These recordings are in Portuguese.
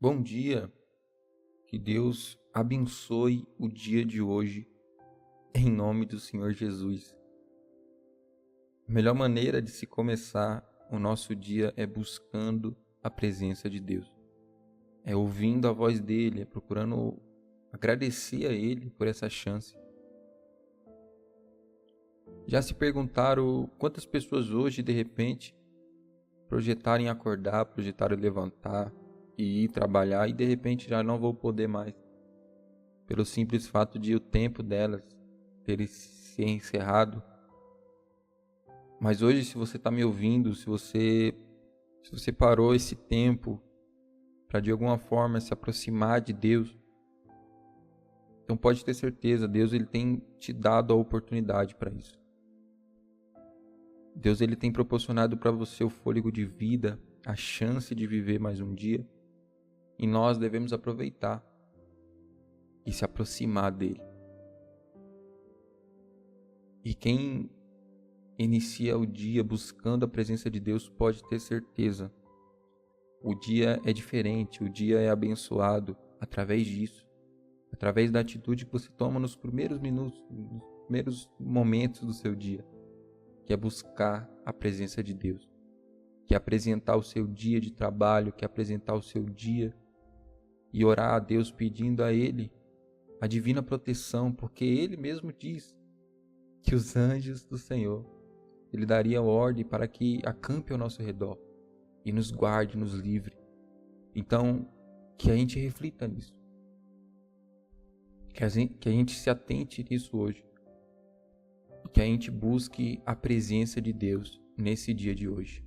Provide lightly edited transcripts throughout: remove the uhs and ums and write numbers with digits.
Bom dia, que Deus abençoe o dia de hoje, em nome do Senhor Jesus. A melhor maneira de se começar o nosso dia é buscando a presença de Deus, é ouvindo a voz dEle, é procurando agradecer a Ele por essa chance. Já se perguntaram quantas pessoas hoje, de repente, projetaram em acordar, projetaram levantar e ir trabalhar e de repente já não vão poder mais, pelo simples fato de o tempo delas ter se encerrado. Mas hoje, se você está me ouvindo, se você parou esse tempo para de alguma forma se aproximar de Deus, então pode ter certeza, Deus ele tem te dado a oportunidade para isso. Deus ele tem proporcionado para você o fôlego de vida, a chance de viver mais um dia, e nós devemos aproveitar e se aproximar dele. E quem inicia o dia buscando a presença de Deus pode ter certeza, o dia é diferente, o dia é abençoado através disso, através da atitude que você toma nos primeiros minutos, nos primeiros momentos do seu dia, que é buscar a presença de Deus, que é apresentar o seu dia de trabalho, que é apresentar o seu dia e orar a Deus pedindo a Ele a divina proteção, porque Ele mesmo diz que os anjos do Senhor, Ele daria ordem para que acampe ao nosso redor e nos guarde, nos livre. Então, que a gente reflita nisso, que a gente se atente nisso hoje, que a gente busque a presença de Deus nesse dia de hoje.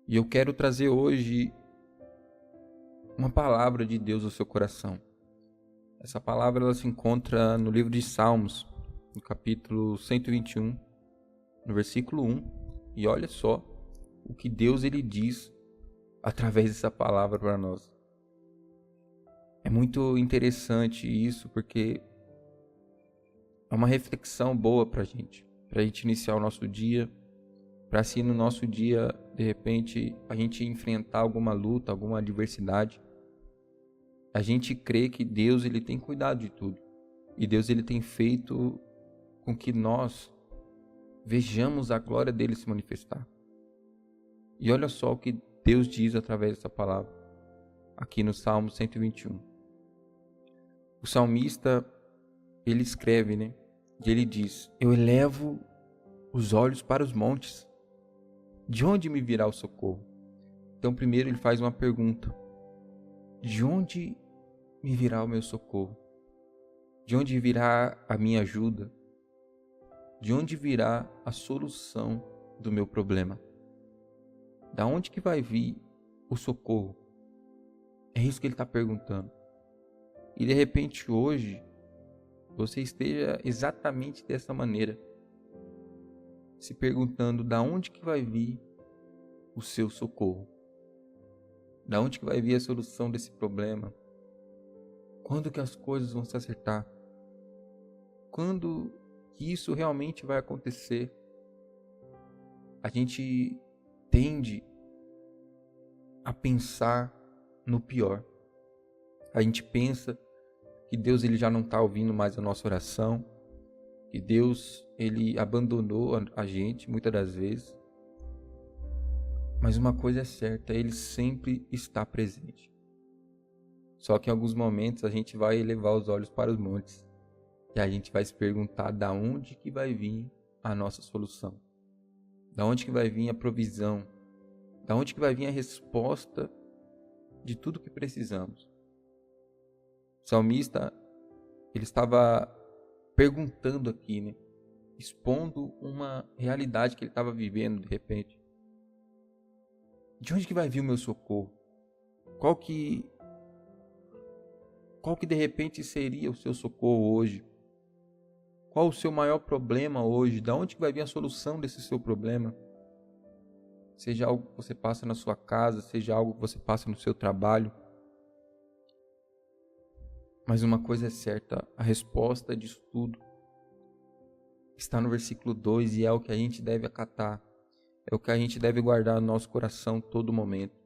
E eu quero trazer hoje uma palavra de Deus ao seu coração. Essa palavra ela se encontra no livro de Salmos, no capítulo 121, no versículo 1. E olha só o que Deus ele diz através dessa palavra para nós. É muito interessante isso, porque é uma reflexão boa para a gente iniciar o nosso dia, para assim no nosso dia, de repente, a gente enfrentar alguma luta, alguma adversidade. A gente crê que Deus ele tem cuidado de tudo. E Deus ele tem feito com que nós vejamos a glória dele se manifestar. E olha só o que Deus diz através dessa palavra, aqui no Salmo 121. O salmista, ele escreve, E ele diz: eu elevo os olhos para os montes. De onde me virá o socorro? Então primeiro ele faz uma pergunta. De onde me virá o meu socorro? De onde virá a minha ajuda? De onde virá a solução do meu problema? Da onde que vai vir o socorro? É isso que ele está perguntando. E de repente hoje, você esteja exatamente dessa maneira, se perguntando da onde que vai vir o seu socorro? Da onde que vai vir a solução desse problema? Quando que as coisas vão se acertar? Quando que isso realmente vai acontecer? A gente tende a pensar no pior. A gente pensa que Deus ele já não está ouvindo mais a nossa oração, que Deus ele abandonou a gente muitas das vezes. Mas uma coisa é certa, Ele sempre está presente. Só que em alguns momentos a gente vai elevar os olhos para os montes e a gente vai se perguntar da onde que vai vir a nossa solução, da onde que vai vir a provisão, da onde que vai vir a resposta de tudo que precisamos. O salmista, ele estava perguntando aqui, expondo uma realidade que ele estava vivendo de repente. De onde que vai vir o meu socorro? Qual que de repente seria o seu socorro hoje? Qual o seu maior problema hoje? Da onde que vai vir a solução desse seu problema? Seja algo que você passa na sua casa, seja algo que você passa no seu trabalho. Mas uma coisa é certa, a resposta disso tudo está no versículo 2 e é o que a gente deve acatar. É o que a gente deve guardar no nosso coração todo momento.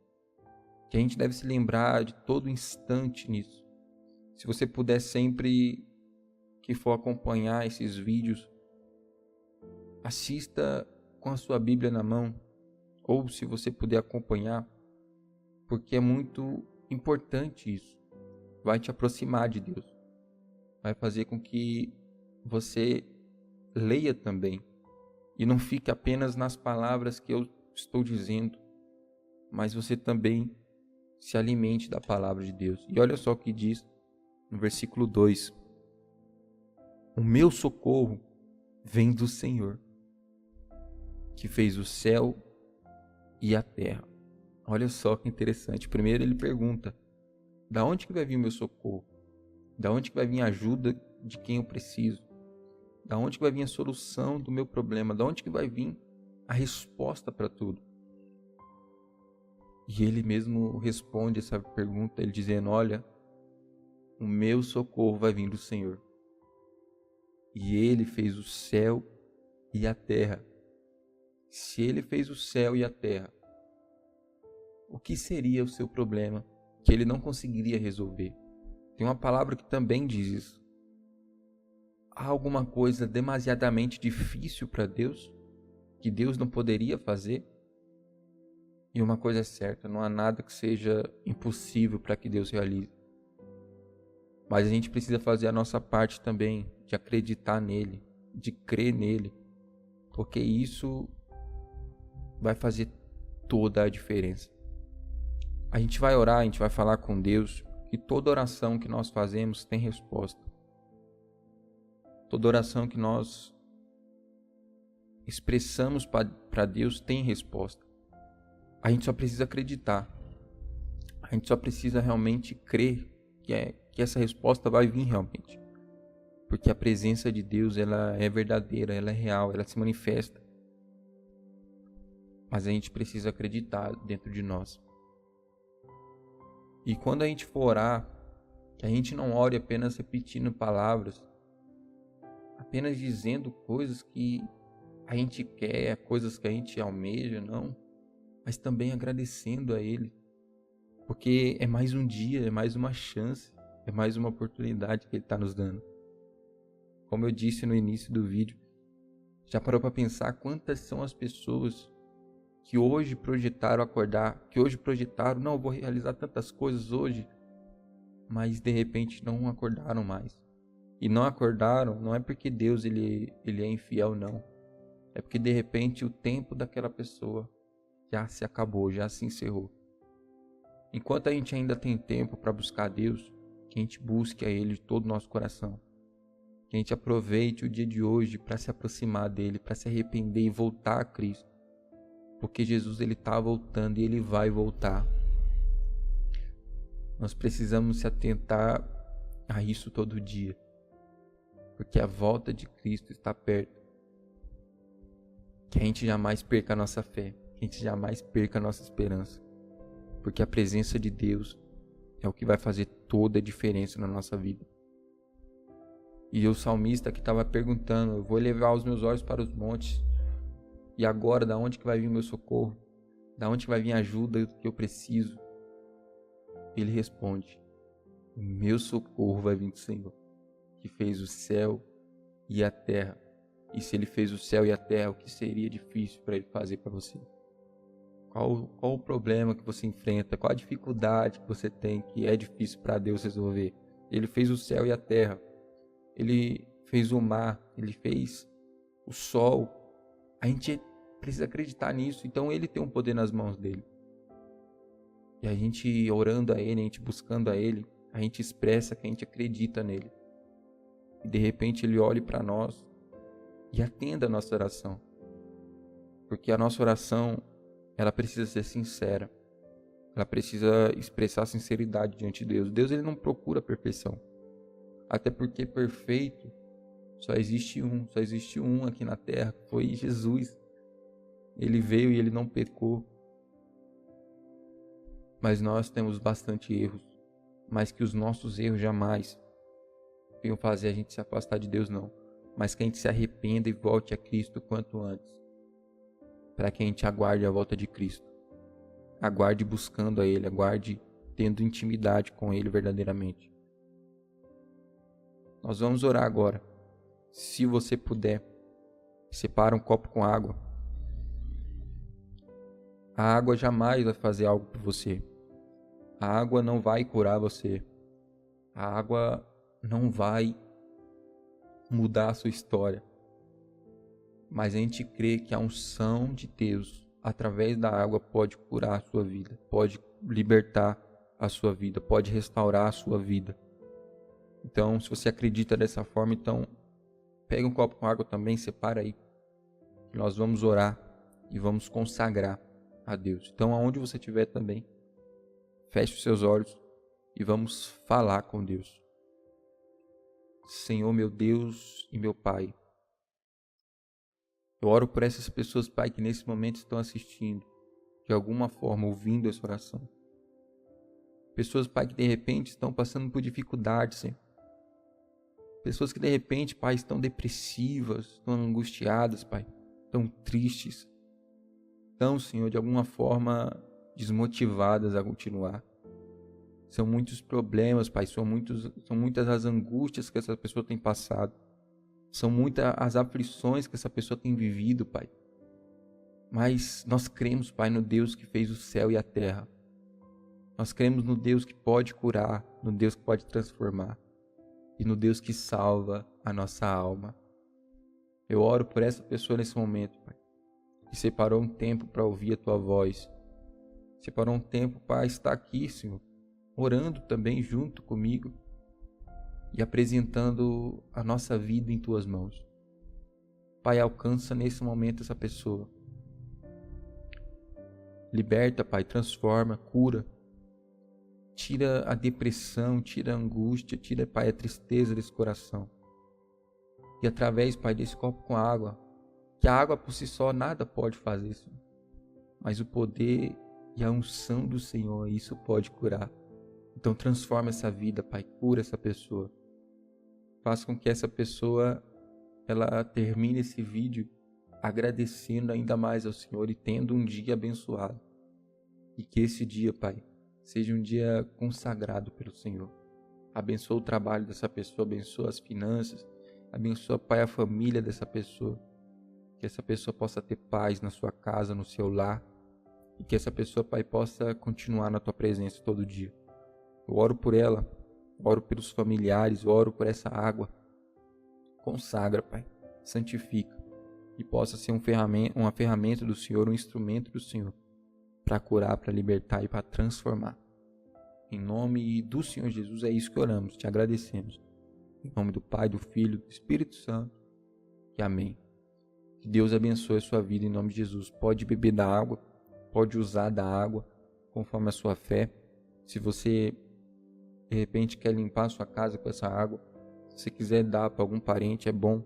que a gente deve se lembrar de todo instante nisso. Se você puder sempre que for acompanhar esses vídeos, assista com a sua Bíblia na mão, ou se você puder acompanhar, porque é muito importante isso. Vai te aproximar de Deus. Vai fazer com que você leia também. E não fique apenas nas palavras que eu estou dizendo, mas você também se alimente da palavra de Deus. E olha só o que diz no versículo 2. O meu socorro vem do Senhor, que fez o céu e a terra. Olha só que interessante. Primeiro ele pergunta, da onde que vai vir o meu socorro? Da onde que vai vir a ajuda de quem eu preciso? Da onde que vai vir a solução do meu problema? Da onde que vai vir a resposta para tudo? E ele mesmo responde essa pergunta, ele dizendo, olha, o meu socorro vai vir do Senhor. E ele fez o céu e a terra. Se ele fez o céu e a terra, o que seria o seu problema que ele não conseguiria resolver? Tem uma palavra que também diz isso. Há alguma coisa demasiadamente difícil para Deus que Deus não poderia fazer? E uma coisa é certa, não há nada que seja impossível para que Deus realize. Mas a gente precisa fazer a nossa parte também, de acreditar nele, de crer nele, porque isso vai fazer toda a diferença. A gente vai orar, a gente vai falar com Deus, que toda oração que nós fazemos tem resposta. Toda oração que nós expressamos para Deus tem resposta. A gente só precisa acreditar. A gente só precisa realmente crer que essa resposta vai vir realmente. Porque a presença de Deus, ela é verdadeira, ela é real, ela se manifesta. Mas a gente precisa acreditar dentro de nós. E quando a gente for orar, que a gente não ore apenas repetindo palavras, apenas dizendo coisas que a gente quer, coisas que a gente almeja, não. Mas também agradecendo a Ele. Porque é mais um dia, é mais uma chance, é mais uma oportunidade que Ele está nos dando. Como eu disse no início do vídeo, já parou para pensar quantas são as pessoas que hoje projetaram acordar, que hoje projetaram, não, eu vou realizar tantas coisas hoje, mas de repente não acordaram mais. E não acordaram, não é porque Deus ele é infiel, não. É porque de repente o tempo daquela pessoa já se acabou, já se encerrou. Enquanto a gente ainda tem tempo para buscar a Deus, que a gente busque a Ele de todo o nosso coração. Que a gente aproveite o dia de hoje para se aproximar dEle, para se arrepender e voltar a Cristo. Porque Jesus ele está voltando e Ele vai voltar. Nós precisamos se atentar a isso todo dia. Porque a volta de Cristo está perto. Que a gente jamais perca a nossa fé. Que a gente jamais perca a nossa esperança. Porque a presença de Deus é o que vai fazer toda a diferença na nossa vida. E o salmista que estava perguntando, eu vou elevar os meus olhos para os montes. E agora, da onde que vai vir o meu socorro? Da onde que vai vir a ajuda que eu preciso? Ele responde, o meu socorro vai vir do Senhor, que fez o céu e a terra. E se Ele fez o céu e a terra, o que seria difícil para Ele fazer para você? Qual o problema que você enfrenta? Qual a dificuldade que você tem que é difícil para Deus resolver? Ele fez o céu e a terra. Ele fez o mar. Ele fez o sol. A gente precisa acreditar nisso. Então Ele tem um poder nas mãos dele. E a gente orando a Ele, a gente buscando a Ele, a gente expressa que a gente acredita nele. E de repente Ele olhe para nós e atenda a nossa oração. Porque a nossa oração, ela precisa ser sincera. Ela precisa expressar sinceridade diante de Deus. Deus ele não procura perfeição. Até porque perfeito só existe um aqui na terra, que foi Jesus. Ele veio e ele não pecou. Mas nós temos bastante erros. Mas que os nossos erros jamais venham fazer a gente se afastar de Deus, não. Mas que a gente se arrependa e volte a Cristo quanto antes. Para que a gente aguarde a volta de Cristo. Aguarde buscando a Ele, aguarde tendo intimidade com Ele verdadeiramente. Nós vamos orar agora. Se você puder, separa um copo com água. A água jamais vai fazer algo por você. A água não vai curar você. A água não vai mudar a sua história. Mas a gente crê que a unção de Deus, através da água, pode curar a sua vida, pode libertar a sua vida, pode restaurar a sua vida. Então, se você acredita dessa forma, então pega um copo com água também, separa aí. Nós vamos orar e vamos consagrar a Deus. Então, aonde você estiver também, feche os seus olhos e vamos falar com Deus. Senhor, meu Deus e meu Pai, eu oro por essas pessoas, Pai, que nesse momento estão assistindo, de alguma forma, ouvindo essa oração. Pessoas, Pai, que de repente estão passando por dificuldades, Senhor. Pessoas que de repente, Pai, estão depressivas, estão angustiadas, Pai, estão tristes. Estão, Senhor, de alguma forma desmotivadas a continuar. São muitos problemas, Pai, são muitas as angústias que essa pessoa tem passado. São muitas as aflições que essa pessoa tem vivido, Pai. Mas nós cremos, Pai, no Deus que fez o céu e a terra. Nós cremos no Deus que pode curar, no Deus que pode transformar e no Deus que salva a nossa alma. Eu oro por essa pessoa nesse momento, Pai, que separou um tempo para ouvir a Tua voz. Separou um tempo para estar aqui, Senhor, orando também junto comigo e apresentando a nossa vida em Tuas mãos. Pai, alcança nesse momento essa pessoa. Liberta, Pai, transforma, cura. Tira a depressão, tira a angústia, tira, Pai, a tristeza desse coração. E através, Pai, desse copo com água, que a água por si só nada pode fazer, Senhor. Mas o poder e a unção do Senhor, isso pode curar. Então transforma essa vida, Pai, cura essa pessoa. Faça com que essa pessoa, ela termine esse vídeo agradecendo ainda mais ao Senhor e tendo um dia abençoado. E que esse dia, Pai, seja um dia consagrado pelo Senhor. Abençoa o trabalho dessa pessoa, abençoa as finanças, abençoa, Pai, a família dessa pessoa. Que essa pessoa possa ter paz na sua casa, no seu lar. E que essa pessoa, Pai, possa continuar na Tua presença todo dia. Eu oro por ela, oro pelos familiares, oro por essa água. Consagra, Pai, santifica. E possa ser uma ferramenta do Senhor, um instrumento do Senhor. Para curar, para libertar e para transformar. Em nome do Senhor Jesus, é isso que oramos, te agradecemos. Em nome do Pai, do Filho, do Espírito Santo. E amém. Que Deus abençoe a sua vida em nome de Jesus. Pode beber da água, pode usar da água, conforme a sua fé. Se você, de repente, quer limpar a sua casa com essa água, se você quiser dar para algum parente, é bom.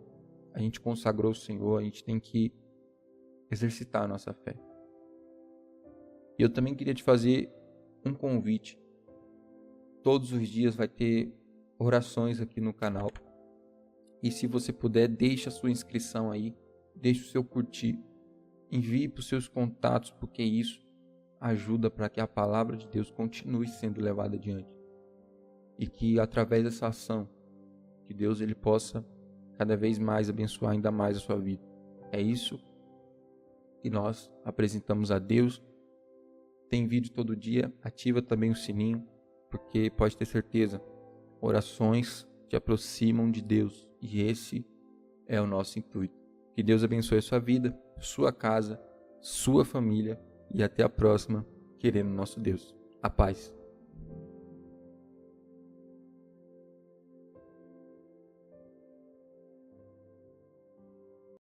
A gente consagrou o Senhor, a gente tem que exercitar a nossa fé. E eu também queria te fazer um convite. Todos os dias vai ter orações aqui no canal. E se você puder, deixe a sua inscrição aí. Deixe o seu curtir. Envie para os seus contatos, porque isso ajuda para que a palavra de Deus continue sendo levada adiante. E que através dessa ação, que Deus ele possa cada vez mais abençoar ainda mais a sua vida. É isso que nós apresentamos a Deus. Tem vídeo todo dia, ativa também o sininho, porque pode ter certeza, orações te aproximam de Deus e esse é o nosso intuito. Que Deus abençoe a sua vida, sua casa, sua família e até a próxima, querendo nosso Deus. A paz.